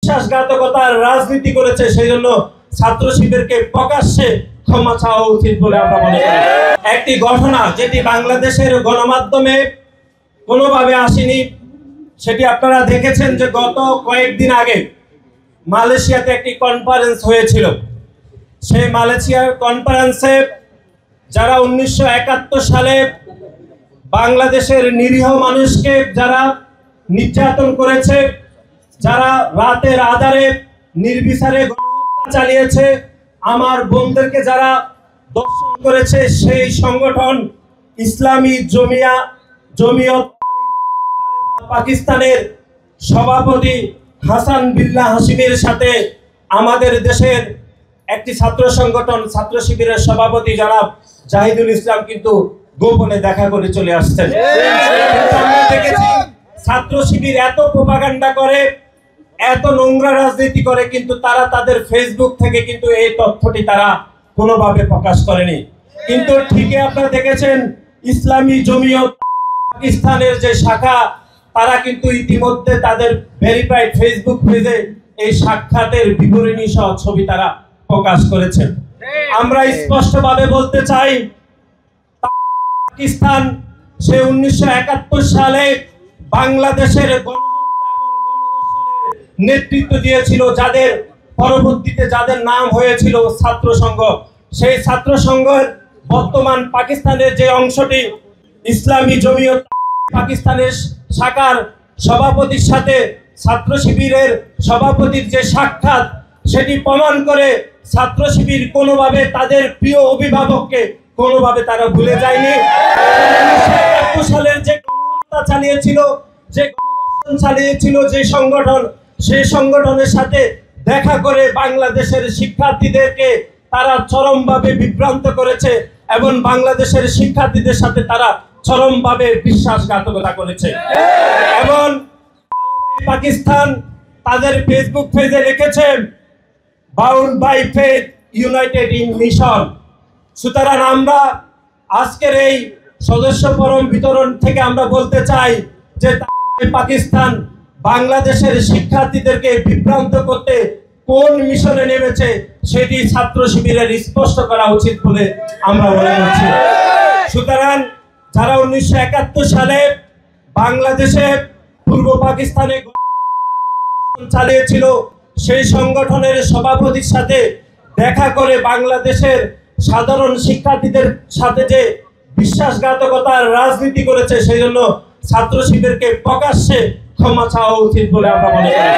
বিশ্বাসঘাতকতার রাজনীতি করেছে, সেই জন্য ছাত্র শিবিরকে প্রকাশ্যে ক্ষমা চাওয়া উচিত বলে আমরা মনে করি। একটি ঘটনা যেটি বাংলাদেশের গণমাধ্যমে কোনোভাবে আসেনি, সেটি আপনারা দেখেছেন যে গত কয়েকদিন আগে মালয়েশিয়াতে একটি কনফারেন্স হয়েছিল। সেই মালয়েশিয়ার কনফারেন্সে যারা 1971 সালে বাংলাদেশের নিরীহ মানুষকে যারা নির্যাতন করেছে, যারা রাতের আধারে নির্বিচারে গণহত্যা চালিয়েছে, আমার বোনদেরকে যারা দর্শন করেছে, সেই সংগঠন ইসলামী জমিয়ত পাকিস্তানের সভাপতি হাসান বিল্লাহ হাশিমের সাথে আমাদের দেশের একটি ছাত্র সংগঠন ছাত্র শিবিরের সভাপতি জনাব জাহিদুল ইসলাম কিন্তু গোপনে দেখা করে চলে আসছেন। ছাত্র শিবির এত প্রোপাগান্ডা করে, এত নোংরা রাজনীতি করে, কিন্তু তারা তাদের ফেসবুক থেকে কিন্তু এই তথ্যটি তারা কোনোভাবে প্রকাশ করেনি। কিন্তু ঠিকই আপনারা দেখেছেন ইসলামী জমিয়ত পাকিস্তানের যে শাখা, তারা কিন্তু ইতিমধ্যে তাদের ভেরিফাইড ফেসবুক পেজে এই সাক্ষাতের বিবরণী সহ ছবি তারা প্রকাশ করেছেন। আমরা স্পষ্টভাবে বলতে চাই, পাকিস্তান সে 1971 সালে বাংলাদেশের গণহত্যা এবং গণধর্ষণের নেতৃত্ব দিয়েছিল, যাদের পরবর্তীতে যাদের নাম হয়েছিল ছাত্র সংঘ। সেই ছাত্র সংঘের বর্তমান পাকিস্তানের যে অংশটি ইসলামী জমিয়ত পাকিস্তানের শাখার সভাপতির সাথে ছাত্র শিবিরের সভাপতির যে সাক্ষাৎ, সেটি প্রমাণ করে ছাত্র শিবির কোনোভাবে তাদের প্রিয় অভিভাবককে কোনোভাবে তারা ভুলে যায়নি। 1971 সালের যে গণহত্যা চালিয়েছিল, যে গণধর্ষণ চালিয়েছিল যে সংগঠন, সেই সংগঠনের সাথে দেখা করে বাংলাদেশের শিক্ষার্থীদেরকে তারা চরমভাবে বিভ্রান্ত করেছে এবং বাংলাদেশের শিক্ষার্থীদের সাথে তারা চরমভাবে বিশ্বাসঘাতকতা করেছে। এবং পাকিস্তান তাদের ফেসবুক পেজে লিখেছে bound by faith united in mission. সুতরাং আমরা আজকের এই সদস্য ফরম বিতরণ থেকে আমরা বলতে চাই যে পাকিস্তান বাংলাদেশের শিক্ষার্থীদেরকে বিভ্রান্ত করতে কোন মিশনে নেমেছে সেটি ছাত্র শিবিরের স্পষ্ট করা উচিত বলে আমরা মনে করছি। সুতরাং যারা 1971 সালে বাংলাদেশে পূর্ব পাকিস্তানে চালিয়েছিল, সেই সংগঠনের সভাপতির সাথে দেখা করে বাংলাদেশের সাধারণ শিক্ষার্থীদের সাথে যে বিশ্বাসঘাতকতার রাজনীতি করেছে, সেই জন্য ছাত্র শিবিরকে প্রকাশ্যে ক্ষমা চাওয়া উচিত বলে আমরা মনে করি।